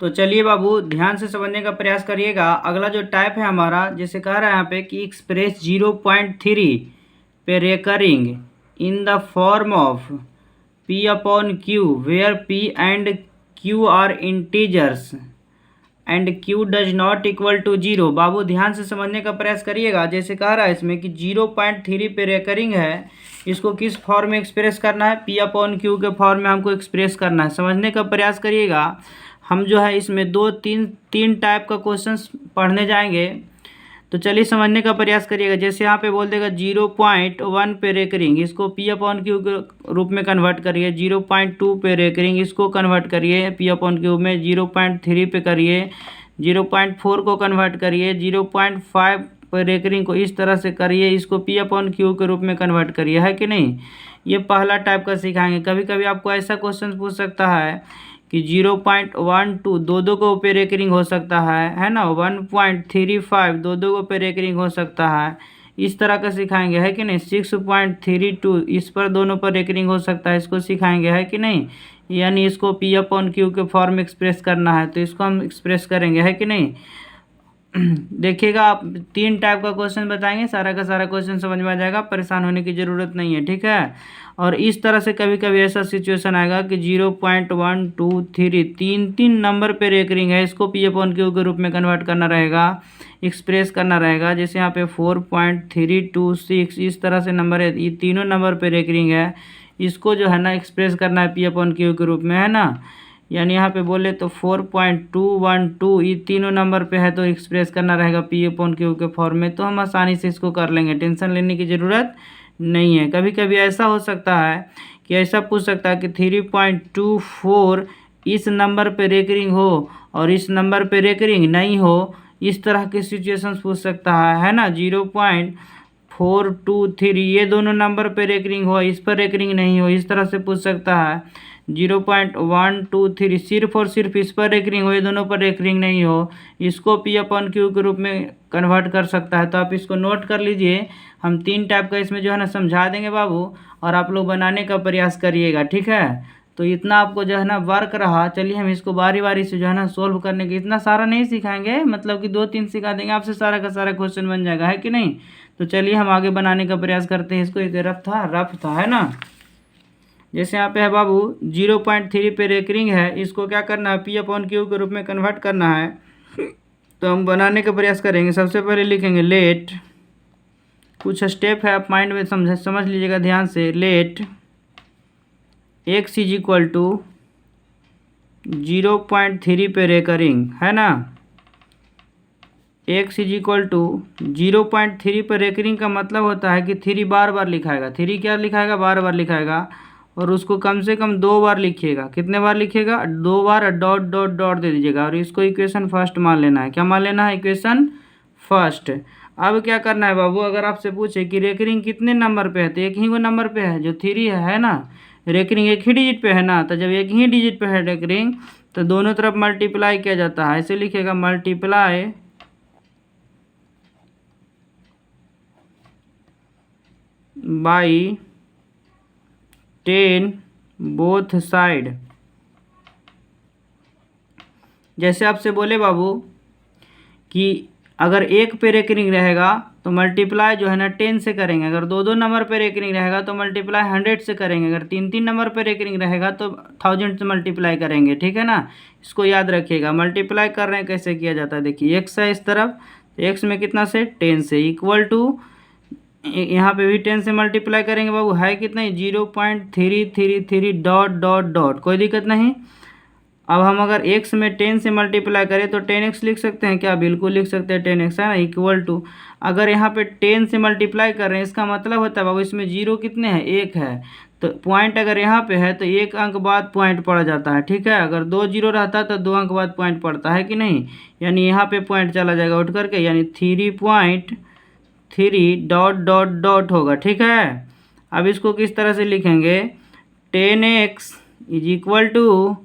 तो चलिए बाबू ध्यान से समझने का प्रयास करिएगा। अगला जो टाइप है हमारा, जैसे कह रहा है यहाँ पे कि एक्सप्रेस 0.3 पे recurring in the form of P upon Q where P and Q are integers and Q does not equal to 0। बाबू ध्यान से समझने का प्रयास करिएगा। जैसे कह रहा है इसमें कि 0.3 पे रेकरिंग है, इसको किस फॉर्म में एक्सप्रेस करना है? P अपॉन Q के फॉर्म में हमको एक्सप्रेस करना है। समझने का प्रयास करिएगा। हम जो है इसमें तीन टाइप का क्वेश्चन पढ़ने जाएंगे, तो चलिए समझने का प्रयास करिएगा। जैसे यहाँ पे बोल देगा 0.1 पे रेकरिंग, इसको P अपॉन Q के रूप में कन्वर्ट करिए। 0.2 पे रेकरिंग, इसको कन्वर्ट करिए P अपॉन Q में। 0.3 पे करिए, 0.4 को कन्वर्ट करिए, 0.5 पे रेकरिंग को इस तरह से करिए, इसको P अपॉन Q के रूप में कन्वर्ट करिए, है कि नहीं। ये पहला टाइप का सिखाएंगे। कभी कभी आपको ऐसा क्वेश्चन पूछ सकता है कि 0.12 दो को पे रेकरिंग हो सकता है ना। 1.35 दो को पे रेकरिंग हो सकता है, इस तरह का सिखाएंगे, है कि नहीं। 6.32 इस पर दोनों पर रेकरिंग हो सकता है, इसको सिखाएंगे, है कि नहीं। यानी इसको P अपॉन Q के फॉर्म में एक्सप्रेस करना है, तो इसको हम एक्सप्रेस करेंगे, है कि नहीं। देखिएगा आप 3 टाइप का क्वेश्चन बताएंगे, सारा का सारा क्वेश्चन समझ में आ जाएगा, परेशान होने की ज़रूरत नहीं है, ठीक है। और इस तरह से कभी कभी ऐसा सिचुएशन आएगा कि 0.123 तीन नंबर पे रेकरिंग है, इसको P अपॉन Q के रूप में कन्वर्ट करना रहेगा, एक्सप्रेस करना रहेगा। जैसे यहाँ पे 4.326 इस तरह से नंबर है, ये तीनों नंबर पे रेकरिंग है, इसको जो है ना एक्सप्रेस करना है P अपॉन Q के रूप में, है ना। यानी यहाँ पे बोले तो 4.212 ये तीनों नंबर पे है, तो एक्सप्रेस करना रहेगा P अपॉन Q के फॉर्म में। तो हम आसानी से इसको कर लेंगे, टेंशन लेने की ज़रूरत नहीं है। कभी कभी ऐसा हो सकता है कि ऐसा पूछ सकता है कि 3.24 इस नंबर पे रेकरिंग हो और इस नंबर पे रेकरिंग नहीं हो, इस तरह के सिचुएशंस पूछ सकता है ना। 0.423 ये दोनों नंबर पे रेकरिंग हो, इस पर रेकरिंग नहीं हो, इस तरह से पूछ सकता है। 0.123 सिर्फ और सिर्फ इस पर रेकरिंग हो, ये दोनों पर रेकरिंग नहीं हो, इसको P अपॉन Q के रूप में कन्वर्ट कर सकता है। तो आप इसको नोट कर लीजिए। हम 3 टाइप का इसमें जो है ना समझा देंगे बाबू, और आप लोग बनाने का प्रयास करिएगा, ठीक है। तो इतना आपको जो है ना वर्क रहा। चलिए हम इसको बारी बारी से जो है ना सोल्व करने के, इतना सारा नहीं सिखाएंगे, मतलब कि 2-3 सिखा देंगे, आपसे सारा का सारा क्वेश्चन बन जाएगा, है कि नहीं। तो चलिए हम आगे बनाने का प्रयास करते हैं इसको। ये रफ था, है ना। जैसे यहाँ पे है बाबू 0.3 पे रेकरिंग है, इसको क्या करना है P अपॉन Q के रूप में कन्वर्ट करना है। तो हम बनाने का प्रयास करेंगे। सबसे पहले लिखेंगे लेट, कुछ स्टेप है, आप माइंड में समझ लीजिएगा ध्यान से। Let x is equal to 0.3 पे रेकरिंग, है ना। x इज इक्वल टू 0.3 पे रेकरिंग का मतलब होता है कि 3 बार लिखाएगा। 3 क्या लिखाएगा? बार लिखाएगा, और उसको कम से कम 2 बार लिखिएगा। कितने बार लिखिएगा? 2 बार, डॉट डॉट डॉट दे दीजिएगा, और इसको इक्वेशन फर्स्ट मान लेना है। क्या मान लेना है? Equation first. अब क्या करना है बाबू, अगर आपसे पूछे कि रेकरिंग कितने नंबर पे है, तो एक ही वो नंबर पे है जो 3 है ना। रेकरिंग एक ही डिजिट पे है ना, तो जब एक ही डिजिट पे है रेकरिंग, तो दोनों तरफ मल्टीप्लाई किया जाता है। ऐसे लिखिएगा, मल्टीप्लाई बाई 10 बोथ साइड। जैसे आपसे बोले बाबू कि अगर 1 पे रेकरिंग रहेगा तो मल्टीप्लाई जो है ना 10 से करेंगे। अगर 2 नंबर पे रेकरिंग रहेगा तो मल्टीप्लाई 100 से करेंगे। अगर 3 नंबर पे रेकरिंग रहेगा तो 1000 से मल्टीप्लाई करेंगे, ठीक है ना। इसको याद रखिएगा। मल्टीप्लाई कर रहे हैं, कैसे किया जाता है देखिए। x है इस तरफ, तो x में कितना से 10 से, इक्वल टू यहाँ पे भी 10 से मल्टीप्लाई करेंगे बाबू, है कितना? 0.333 डॉट डॉट डॉट, कोई दिक्कत नहीं। अब हम अगर x में 10 से मल्टीप्लाई करें तो 10x लिख सकते हैं क्या? बिल्कुल लिख सकते हैं 10x, है ना। इक्वल टू, अगर यहाँ पे 10 से मल्टीप्लाई कर रहे हैं, इसका मतलब होता है बाबू इसमें 0 कितने हैं? 1 है, तो पॉइंट अगर यहाँ पे है तो 1 अंक बाद पॉइंट पड़ जाता है, ठीक है। अगर 2 0 रहता तो 2 अंक बाद पॉइंट पड़ता है कि नहीं। यानी यहाँ पे पॉइंट चला जाएगा उठ करके, यानी 3.3 डॉट डॉट डॉट होगा, ठीक है। अब इसको किस तरह से लिखेंगे? 10x इज इक्वल टू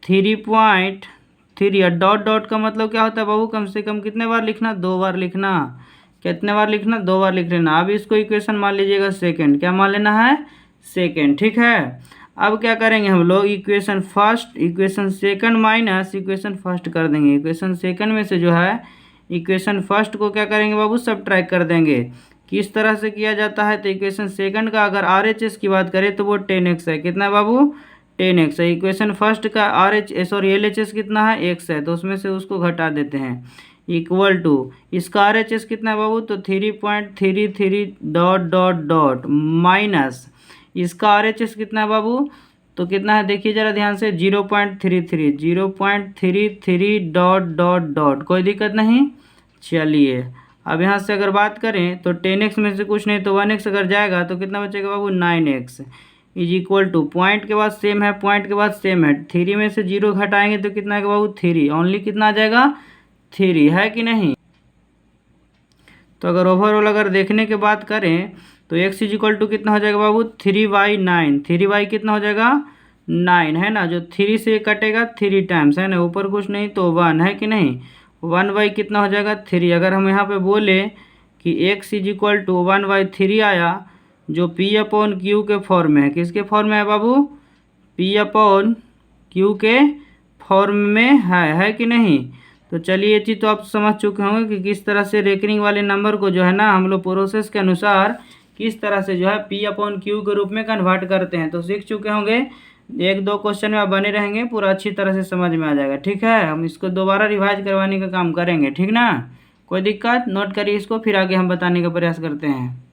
3.3, और डॉट डॉट का मतलब क्या होता है बाबू? कम से कम कितने बार लिखना? 2 बार लिखना। कितने बार लिखना? 2 बार लिख लेना। अब इसको इक्वेशन मान लीजिएगा सेकंड। क्या मान लेना है? सेकंड, ठीक है। अब क्या करेंगे हम लोग, equation first equation second minus equation first कर देंगे। इक्वेशन सेकंड में से जो है इक्वेशन फर्स्ट को क्या करेंगे बाबू, सब्ट्रैक्ट कर देंगे। किस तरह से किया जाता है, तो इक्वेशन सेकंड का अगर RHS की बात करें तो वो 10x है। कितना है बाबू, 10x है। इक्वेशन फर्स्ट का LHS कितना है, x है, तो उसमें से उसको घटा देते हैं। इक्वल टू इसका RHS कितना है बाबू, तो 3.33 डॉट डॉट डॉट माइनस इसका RHS कितना है बाबू, तो कितना है देखिए ज़रा ध्यान से, 0.33 डॉट डॉट डॉट। कोई दिक्कत नहीं। चलिए अब यहाँ से अगर बात करें तो 10x में से कुछ नहीं तो 1x अगर जाएगा तो कितना बचेगा बाबू, 9x is equal to, point के बाद सेम है, पॉइंट के बाद सेम है, 3 में से 0 घटाएंगे तो कितना आएगा बाबू, 3 ओनली। कितना आ जाएगा, 3 है कि नहीं। तो अगर ओवरऑल अगर देखने के बात करें तो x इज इक्वल टू कितना हो जाएगा बाबू, 3y9। 3y कितना हो जाएगा, 9 है ना, जो 3 से कटेगा 3 टाइम्स है ना, ऊपर कुछ नहीं तो 1 है कि नहीं। 1y कितना हो जाएगा, 3। अगर हम यहाँ पे बोले कि x इज इक्वल टू 1/3 आया, जो P/Q के फॉर्म में है। किसके फॉर्म में है बाबू, P/Q के फॉर्म में है कि नहीं। तो चलिए ये चीज़ तो आप समझ चुके होंगे कि किस तरह से रेकरिंग वाले नंबर को जो है ना हम लोग प्रोसेस के अनुसार किस तरह से जो है P/Q के रूप में कन्वर्ट करते हैं। तो सीख चुके होंगे। 1-2 क्वेश्चन में आप बने रहेंगे, पूरा अच्छी तरह से समझ में आ जाएगा। ठीक है, हम इसको दोबारा रिवाइज करवाने का काम करेंगे, ठीक ना। कोई दिक्कत, नोट करिए इसको, फिर आगे हम बताने का प्रयास करते हैं।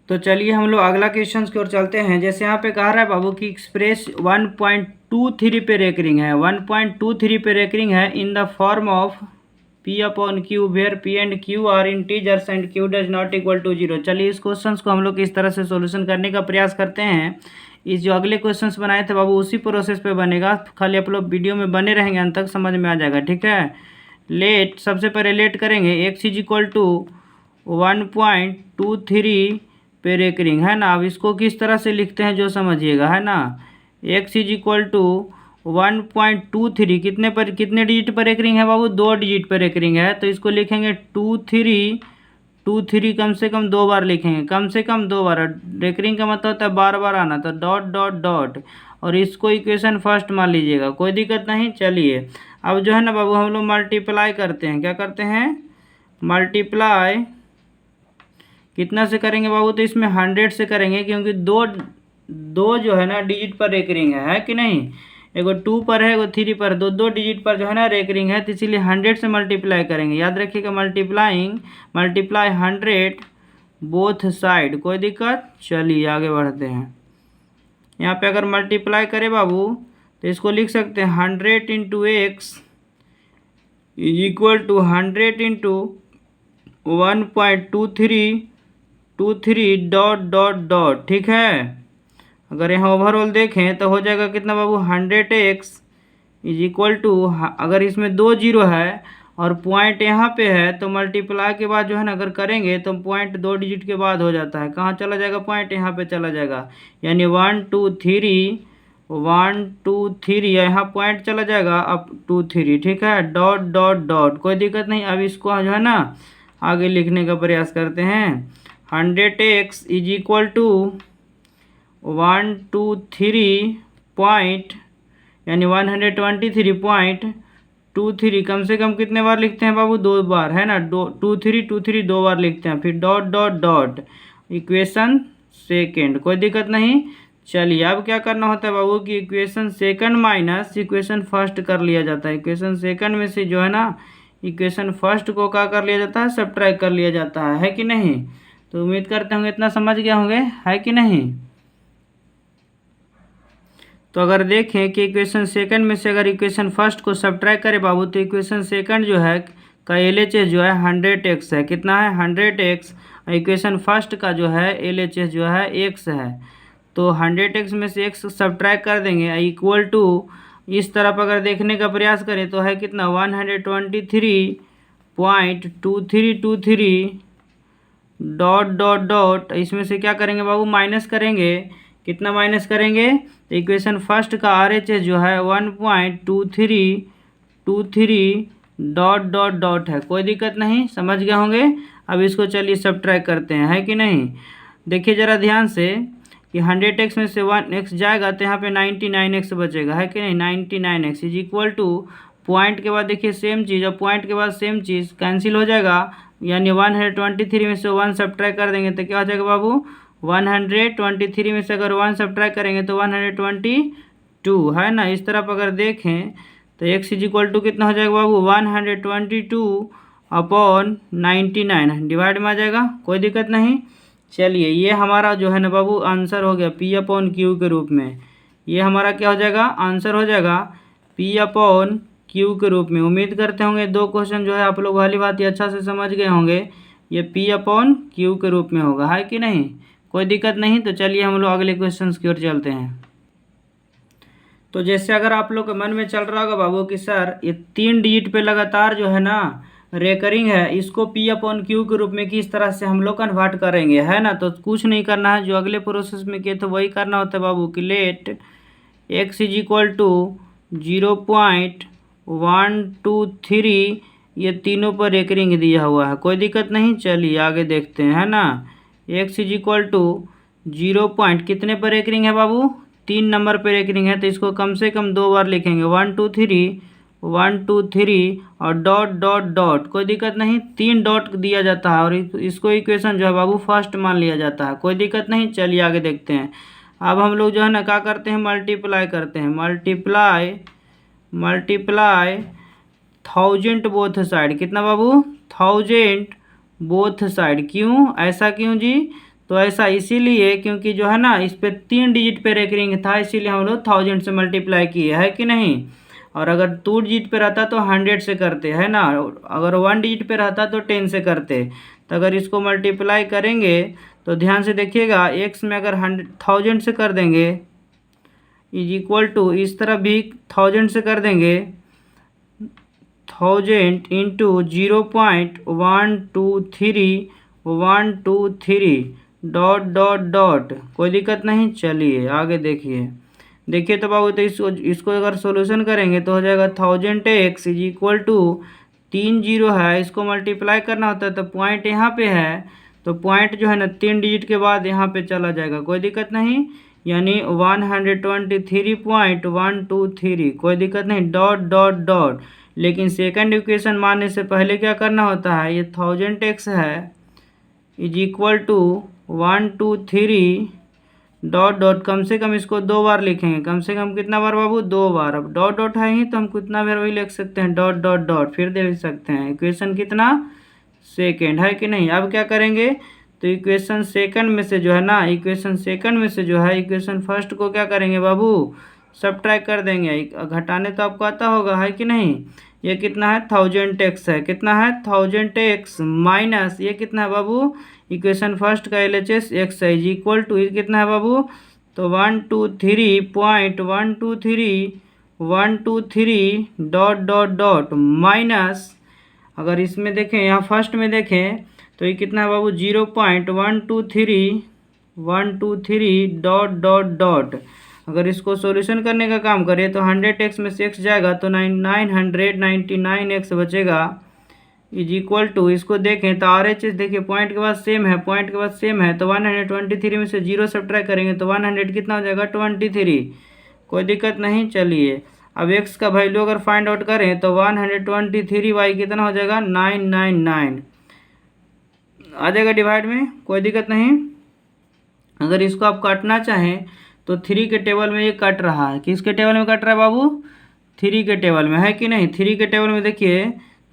तो चलिए हम लोग अगला क्वेश्चन की ओर चलते हैं। जैसे यहाँ पे कह रहा है बाबू कि एक्सप्रेस 1.23 पे रेकरिंग है, 1.23 पे रेकरिंग है in the form of P/Q where P and Q are integers and Q does not equal to 0। चलिए इस क्वेश्चन को हम लोग इस तरह से सोल्यूशन करने का प्रयास करते हैं। इस जो अगले क्वेश्चंस बनाए थे बाबू उसी प्रोसेस पे बनेगा, खाली आप लोग वीडियो में बने रहेंगे, अंत तक समझ में आ जाएगा। ठीक है, लेट सबसे पहले लेट करेंगे, x इज इक्वल टू 1.23 पे रेकरिंग है ना। अब इसको किस तरह से लिखते हैं जो समझिएगा, है ना। x इज इक्वल टू 1.23 कितने पर, कितने डिजिट पर रेकरिंग है बाबू, 2 डिजिट पर रेकरिंग है। तो इसको लिखेंगे 23 कम से कम 2 बार लिखेंगे, कम से कम 2 बार। रेकरिंग का मतलब होता है बार बार आना, तो डॉट डॉट डॉट, और इसको इक्वेशन फर्स्ट मान लीजिएगा, कोई दिक्कत नहीं। चलिए अब जो है ना बाबू हम लोग मल्टीप्लाई करते हैं। क्या करते हैं, मल्टीप्लाई कितना से करेंगे बाबू, तो इसमें 100 से करेंगे, क्योंकि दो जो है ना डिजिट पर रेकरिंग है कि नहीं। एगो 2 पर है, एगो 3 पर, दो डिजिट पर जो है ना रेकरिंग है, तो इसीलिए 100 से मल्टीप्लाई करेंगे। याद रखिएगा, मल्टीप्लाई 100 बोथ साइड। कोई दिक्कत। चलिए आगे बढ़ते हैं। यहाँ पे अगर मल्टीप्लाई करें बाबू तो इसको लिख सकते हैं 100 into x is equal to 100 into 1.23 dot dot dot. ठीक है, अगर यहाँ ओवरऑल देखें तो हो जाएगा कितना बाबू, 100x इज इक्वल टू, अगर इसमें 2 0 है और पॉइंट यहाँ पे है तो मल्टीप्लाई के बाद जो है ना अगर करेंगे तो पॉइंट 2 डिजिट के बाद हो जाता है। कहाँ चला जाएगा पॉइंट, यहाँ पे चला जाएगा, यानी 1 2 3 यहाँ पॉइंट चला जाएगा अप 2 3। ठीक है, डॉट डॉट डॉट, कोई दिक्कत नहीं। अब इसको जो है ना आगे लिखने का प्रयास करते हैं। 100x is equal to 123 point, यानी 123.23, कम से कम कितने बार लिखते हैं बाबू, 2 बार है ना, 2 2 बार लिखते हैं, फिर dot dot dot equation second. कोई दिक्कत नहीं। चलिए अब क्या करना होता है बाबू कि equation second minus equation first कर लिया जाता है। इक्वेशन सेकंड में से जो है ना इक्वेशन फर्स्ट को क्या कर लिया जाता है, सब्ट्रैक्ट कर लिया जाता है कि नहीं। तो उम्मीद करते होंगे इतना समझ गए होंगे, है कि नहीं। तो अगर देखें कि इक्वेशन सेकंड में से अगर इक्वेशन फर्स्ट को सब्ट्रैक्ट करें बाबू तो इक्वेशन सेकंड जो है का LHS जो है 100x है। कितना है, 100x। इक्वेशन फर्स्ट का जो है LHS जो है x है। तो 100x में से x सब्ट्रैक्ट कर देंगे, इक्वल टू इस तरफ अगर देखने का प्रयास करें तो है कितना, 123.2323 डॉट डॉट डॉट। इसमें से क्या करेंगे बाबू, माइनस करेंगे। कितना माइनस करेंगे, तो इक्वेशन फर्स्ट का RHS जो है 1.2323 डॉट डॉट डॉट है। कोई दिक्कत नहीं, समझ गए होंगे। अब इसको चलिए सब्ट्रैक्ट करते हैं, है कि नहीं। देखिए ज़रा ध्यान से कि 100x में से 1x जाएगा तो यहाँ पे 99x बचेगा, है कि नहीं। 99x is equal to point के बाद देखिए सेम चीज़, और पॉइंट के बाद सेम चीज़ कैंसिल हो जाएगा, यानी 123 में से 1 सब्ट्रैक्ट कर देंगे तो क्या हो जाएगा बाबू, 123 में से अगर 1 सब्ट्रैक्ट करेंगे तो 122, है ना। इस तरफ अगर देखें तो x इज इक्वल टू कितना हो जाएगा बाबू, 122/99 डिवाइड में आ जाएगा, कोई दिक्कत नहीं। चलिए ये हमारा जो है ना बाबू आंसर हो गया P/Q के रूप में। ये हमारा क्या हो जाएगा, आंसर हो जाएगा P/Q के रूप में। उम्मीद करते होंगे 2 क्वेश्चन जो है आप लोग वाली बात ये अच्छा से समझ गए होंगे। ये P/Q के रूप में होगा, है कि नहीं, कोई दिक्कत नहीं। तो चलिए हम लोग अगले क्वेश्चन की ओर चलते हैं। तो जैसे अगर आप लोग के मन में चल रहा होगा बाबू कि सर ये 3 डिजिट पे लगातार जो है ना रेकरिंग है, इसको P/Q के रूप में किस तरह से हम लोग कन्वर्ट करेंगे, है ना। तो कुछ नहीं करना है, जो अगले प्रोसेस में किए थे वही करना होता है बाबू कि let x is equal to 0.123, ये तीनों पर रेकरिंग दिया हुआ है, कोई दिक्कत नहीं। चलिए आगे देखते हैं, है ना। x is equal to 0 point कितने पर रेकरिंग है बाबू, 3 नंबर पर रेकरिंग है, तो इसको कम से कम 2 बार लिखेंगे, 1 2 3 1 2 3 और डॉट डॉट डॉट, कोई दिक्कत नहीं। 3 डॉट दिया जाता है और इसको इक्वेशन जो है बाबू फर्स्ट मान लिया जाता है, कोई दिक्कत नहीं। चलिए आगे देखते हैं। अब हम लोग जो है ना क्या करते हैं, मल्टीप्लाई करते हैं, मल्टीप्लाई 1000 बोथ साइड, कितना बाबू, 1000 बोथ साइड। क्यों, ऐसा क्यों जी, तो ऐसा इसीलिए क्योंकि जो है ना इस पे 3 डिजिट पे रेकरिंग था, इसीलिए हम लोग 1000 से मल्टीप्लाई किए, है कि नहीं। और अगर 2 डिजिट पे रहता तो 100 से करते, है ना। अगर 1 डिजिट पे रहता तो 10 से करते। तो अगर इसको मल्टीप्लाई करेंगे तो ध्यान से देखिएगा, x में अगर 1000 से कर देंगे इज इक्वल टू, इस तरफ भी 1000 से कर देंगे, 1000 इंटू 0.123 डॉट डॉट डॉट, कोई दिक्कत नहीं। चलिए आगे देखिए तो बाबू, तो इसको अगर सोल्यूशन करेंगे तो हो जाएगा 1000x इज इक्वल टू 3 0 है, इसको मल्टीप्लाई करना होता है तो पॉइंट यहाँ पे है, तो पॉइंट जो है ना 3 डिजिट के बाद यहाँ पे चला जाएगा, कोई दिक्कत नहीं, यानी 123.123, कोई दिक्कत नहीं, डॉट डॉट डॉट। लेकिन सेकंड इक्वेशन मानने से पहले क्या करना होता है, ये 1000x है is equal to 123 dot dot, कम से कम इसको 2 बार लिखेंगे, कम से कम कितना बार बाबू, 2 बार। अब डॉट डॉट है ही तो हम कितना बार वही लिख सकते हैं, डॉट डॉट डॉट, फिर दे सकते हैं। इक्वेशन कितना, सेकंड, है कि नहीं। अब क्या करेंगे, तो इक्वेशन सेकंड में से जो है ना, इक्वेशन फर्स्ट को क्या करेंगे बाबू, सब्ट्रैक्ट कर देंगे, घटाने तो आपको आता होगा, है कि नहीं। ये कितना है, 1000x है, कितना है 1000x माइनस ये कितना है बाबू, इक्वेशन फर्स्ट का LHS x है, इज इक्वल टू कितना है बाबू, तो 123 डॉट डॉट डॉट माइनस, अगर इसमें देखें यहाँ फर्स्ट में देखें तो ये कितना है बाबू, 0.123 डॉट डॉट डॉट। अगर इसको सॉल्यूशन करने का काम करें तो 100x में से x जाएगा तो 999x बचेगा, इज इक्वल टू, इसको देखें तो RHS देखिए पॉइंट के बाद सेम है, तो 123 में से 0 सब्ट्रैक्ट करेंगे तो 100 कितना हो जाएगा, 23, कोई दिक्कत नहीं। चलिए अब x का वैल्यू अगर फाइंड आउट करें तो 123 कितना हो जाएगा, 999 आ जाएगा डिवाइड में, कोई दिक्कत नहीं। अगर इसको आप काटना चाहें तो 3 के टेबल में ये कट रहा है, किसके टेबल में कट रहा है बाबू, 3 के टेबल में, है कि नहीं। 3 के टेबल में देखिए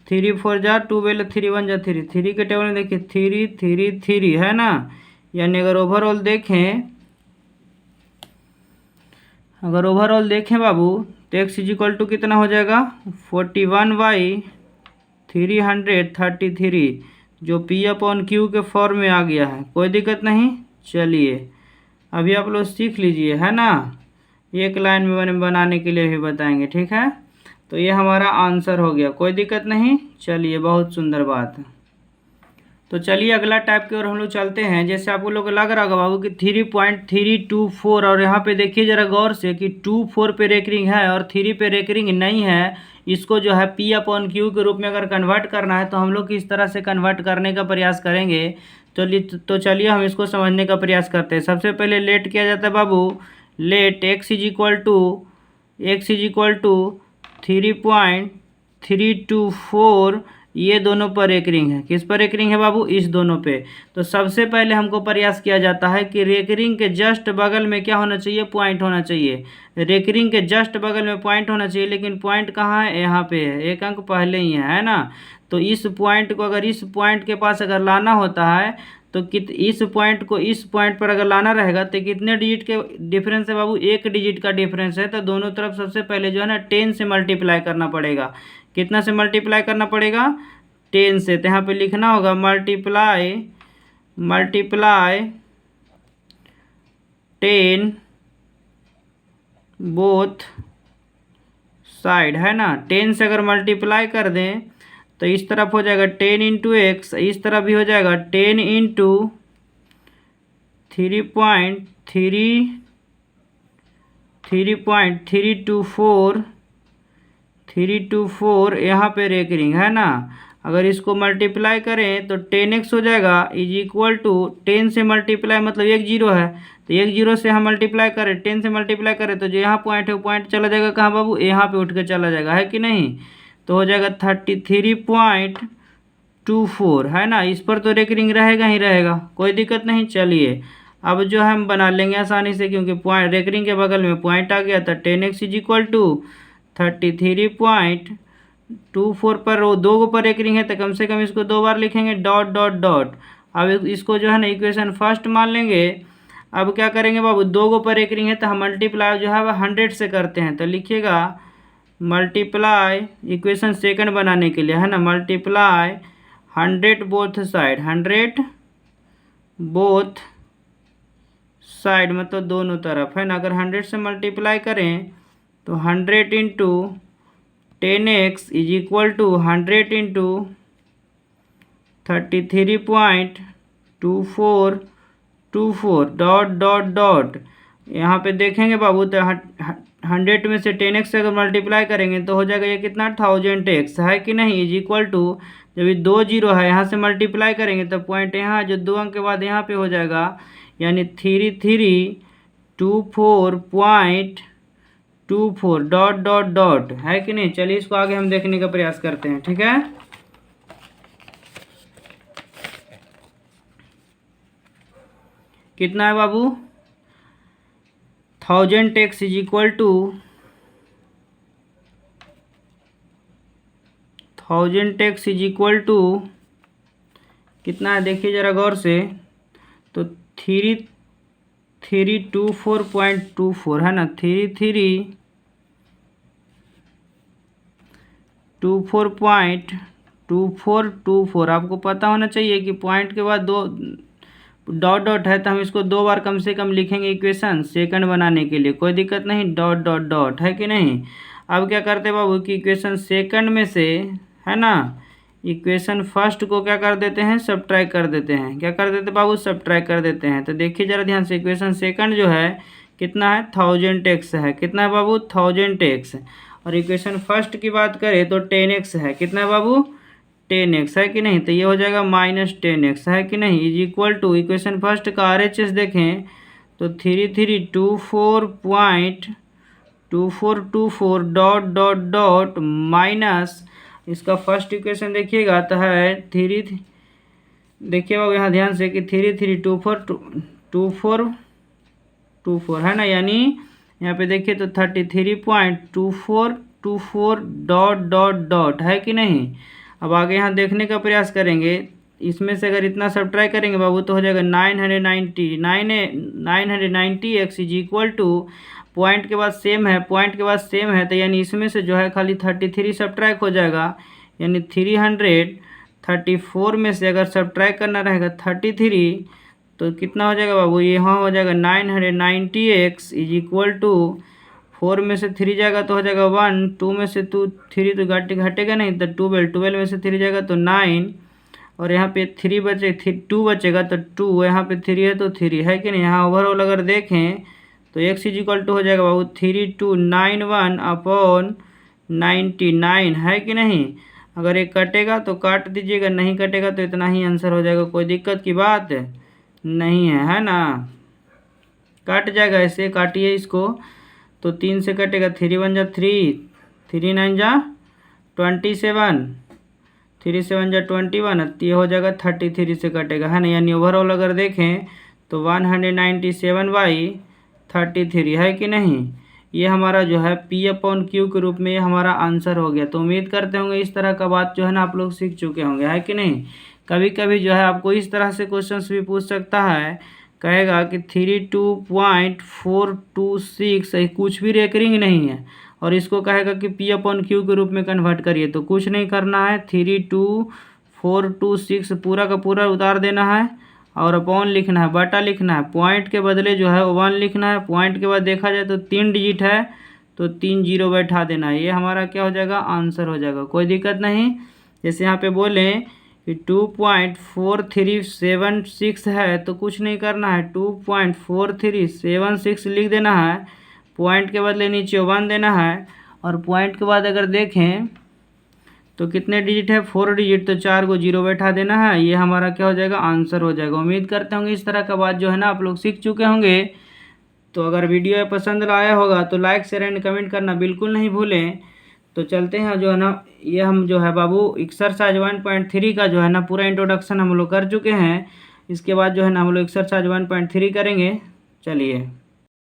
3 4 जा 2 बेल 3 1 जा 3, 3 के टेबल में देखिए 3 3 3, है ना। यानी अगर ओवरऑल देखें बाबू तो x इज इक्वल टू कितना हो जाएगा, 41/333, जो P/Q के फॉर्म में आ गया है, कोई दिक्कत नहीं। चलिए अभी आप लोग सीख लीजिए, है ना, एक लाइन में बनाने के लिए भी बताएंगे, ठीक है। तो ये हमारा आंसर हो गया, कोई दिक्कत नहीं। चलिए बहुत सुंदर बात है। तो चलिए अगला टाइप की ओर हम लोग चलते हैं। जैसे आपको लोग लग रहा होगा बाबू कि 3.324 और यहाँ पे देखिए ज़रा गौर से कि 24 पे रेकरिंग है और 3 पे रेकरिंग नहीं है। इसको जो है P/Q के रूप में अगर कन्वर्ट करना है तो हम लोग किस तरह से कन्वर्ट करने का प्रयास करेंगे। तो चलिए हम इसको समझने का प्रयास करते हैं। सबसे पहले लेट किया जाता है बाबू, let x is equal to 3.324, ये दोनों पर रेकरिंग है। किस पर रेकरिंग है बाबू? इस दोनों पे। तो सबसे पहले हमको प्रयास किया जाता है कि रेकरिंग के जस्ट बगल में क्या होना चाहिए? पॉइंट होना चाहिए। रेकरिंग के जस्ट बगल में पॉइंट होना चाहिए, लेकिन पॉइंट कहाँ है? यहाँ पे है, एक अंक पहले ही है ना। तो इस पॉइंट को अगर इस पॉइंट के पास अगर लाना होता है तो इस पॉइंट को इस पॉइंट पर अगर लाना रहेगा तो कितने डिजिट के डिफरेंस है बाबू? एक डिजिट का डिफरेंस है। तो दोनों तरफ सबसे पहले जो है ना 10 से मल्टीप्लाई करना पड़ेगा। कितना से मल्टीप्लाई करना पड़ेगा? 10 से। तो यहाँ पे लिखना होगा मल्टीप्लाई 10 बोथ साइड, है ना। 10 से अगर मल्टीप्लाई कर दें तो इस तरफ हो जाएगा 10 इंटू एक्स, इस तरफ भी हो जाएगा 10 इंटू 3.324 यहाँ पे रेकरिंग है ना। अगर इसको मल्टीप्लाई करें तो 10x हो जाएगा इज इक्वल टू 10 से मल्टीप्लाई मतलब एक जीरो है, तो एक जीरो से हम मल्टीप्लाई करें 10 से मल्टीप्लाई करें तो जो यहाँ पॉइंट है वो पॉइंट चला जाएगा कहाँ बाबू? यहाँ पे उठ के चला जाएगा, है कि नहीं। तो हो जाएगा 33.24, है ना। इस पर तो रेकरिंग रहेगा ही रहेगा, कोई दिक्कत नहीं। चलिए अब जो है हम बना लेंगे आसानी से, क्योंकि पॉइंट रेकरिंग के बगल में पॉइंट आ गया था। 10x इज इक्वल टू 33.24 पर वो दो पर रेकरिंग है तो कम से कम इसको दो बार लिखेंगे डॉट डॉट डॉट। अब इसको जो है ना इक्वेशन फर्स्ट मान लेंगे। अब क्या करेंगे बाबू? दो पर रेकरिंग है तो हम मल्टीप्लाई जो है वह 100 से करते हैं। तो लिखिएगा मल्टीप्लाई इक्वेशन सेकंड बनाने के लिए, है ना, multiply 100 both side, 100 both side मतलब दोनों तरफ, है ना। अगर 100 से मल्टीप्लाई करें तो 100 into 10x is equal to 100 into 33.2424 dot dot dot. यहाँ पे देखेंगे बाबू तो 100 में से 10x से अगर मल्टीप्लाई करेंगे तो हो जाएगा ये कितना? 1000x, है कि नहीं। इज इक्वल टू जब ये दो जीरो है यहाँ से मल्टीप्लाई करेंगे तो पॉइंट यहाँ जो दो अंक के बाद यहाँ पे हो जाएगा, यानी 3324.24 डॉट डॉट डॉट, है कि नहीं। चलिए इसको आगे हम देखने का प्रयास करते हैं, ठीक है। कितना है बाबू? 1000x is equal to 1000x is equal to कितना है? देखिए ज़रा गौर से। तो 3324.24 है ना, 3324.2424। आपको पता होना चाहिए कि पॉइंट के बाद दो डॉट डॉट है तो हम इसको दो बार कम से कम लिखेंगे इक्वेशन सेकंड बनाने के लिए, कोई दिक्कत नहीं, डॉट डॉट डॉट, है कि नहीं। अब क्या करते हैं बाबू कि इक्वेशन सेकंड में से, है ना, इक्वेशन फर्स्ट को क्या कर देते हैं? सब्ट्रैक्ट कर देते हैं। क्या कर देते बाबू? सब्ट्रैक्ट कर देते हैं। तो देखिए ज़रा ध्यान से, इक्वेशन सेकंड जो है कितना है? 1000x है। कितना है बाबू? 1000x। और इक्वेशन फर्स्ट की बात करें तो 10x है। कितना है बाबू? 10x, है कि नहीं। तो ये हो जाएगा -10x, है कि नहीं। Is equal to equation first का RHS देखें तो 3324.2424 डॉट डॉट डॉट माइनस इसका फर्स्ट इक्वेशन देखिएगा तो है देखिए बाबू यहाँ ध्यान से कि 3324 है ना, यानी यहाँ पे देखिए तो 33.2424 डॉट डॉट डॉट, है कि नहीं। अब आगे यहाँ देखने का प्रयास करेंगे। इसमें से अगर इतना सब्ट्रैक्ट करेंगे बाबू तो हो जाएगा 990x is equal to point के बाद सेम है, पॉइंट के बाद सेम है तो यानी इसमें से जो है खाली 33 सब्ट्रैक्ट हो जाएगा, यानी 334 में से अगर सब्ट्रैक्ट करना रहेगा 33 तो कितना हो जाएगा बाबू? यहाँ हो जाएगा 990x इज इक्वल टू 4 में से 3 जाएगा तो हो जाएगा 1, 2 में से 3 तो घटेगा नहीं तो 12 में से 3 जाएगा तो 9 और यहाँ पे 3 बचे 2 बचेगा तो 2, यहाँ पे 3 है तो 3 है कि नहीं। यहाँ ओवरऑल अगर देखें तो x इज इक्वल टू हो जाएगा बाबू 3291/99 है कि नहीं। अगर ये कटेगा तो काट दीजिएगा, नहीं कटेगा तो इतना ही आंसर हो जाएगा, कोई दिक्कत की बात नहीं है ना। कट जाएगा, ऐसे काटिए इसको तो 3 से कटेगा, 3 1 जा 3, 3 9 जा 27, 3 7 जा 21, ये हो जाएगा 33 से कटेगा है ना। यानी ओवरऑल अगर देखें तो 197/33 है कि नहीं। ये हमारा जो है P/Q के रूप में ये हमारा आंसर हो गया। तो उम्मीद करते होंगे इस तरह का बात जो है ना आप लोग सीख चुके होंगे, है कि नहीं। कभी कभी जो है आपको इस तरह से क्वेश्चंस भी पूछ सकता है, कहेगा कि 32.426 कुछ भी रेकरिंग नहीं है और इसको कहेगा कि P/Q के रूप में कन्वर्ट करिए। तो कुछ नहीं करना है, 32426 पूरा का पूरा उतार देना है और अपॉन लिखना है, बटा लिखना है, पॉइंट के बदले जो है 1 लिखना है। पॉइंट के बाद देखा जाए तो 3 डिजिट है तो 3 जीरो बैठा देना है। ये हमारा क्या हो जाएगा, आंसर हो जाएगा, कोई दिक्कत नहीं। जैसे यहाँ पे बोले कि 2.4376 है तो कुछ नहीं करना है, 2.4376 लिख देना है, पॉइंट के बदले नीचे 1 देना है और पॉइंट के बाद अगर देखें तो कितने डिजिट है, 4 डिजिट, तो 4 को जीरो बैठा देना है। ये हमारा क्या हो जाएगा, आंसर हो जाएगा। उम्मीद करते होंगे इस तरह का बात जो है ना आप लोग सीख चुके होंगे। तो अगर वीडियो पसंद आया होगा तो लाइक शेयर एंड कमेंट करना बिल्कुल नहीं भूलें। तो चलते हैं जो है ना, ये हम जो है बाबू एक्सरसाइज 1.3 का जो है ना पूरा इंट्रोडक्शन हम लोग कर चुके हैं। इसके बाद जो है ना हम लोग एक्सरसाइज 1.3 करेंगे। चलिए।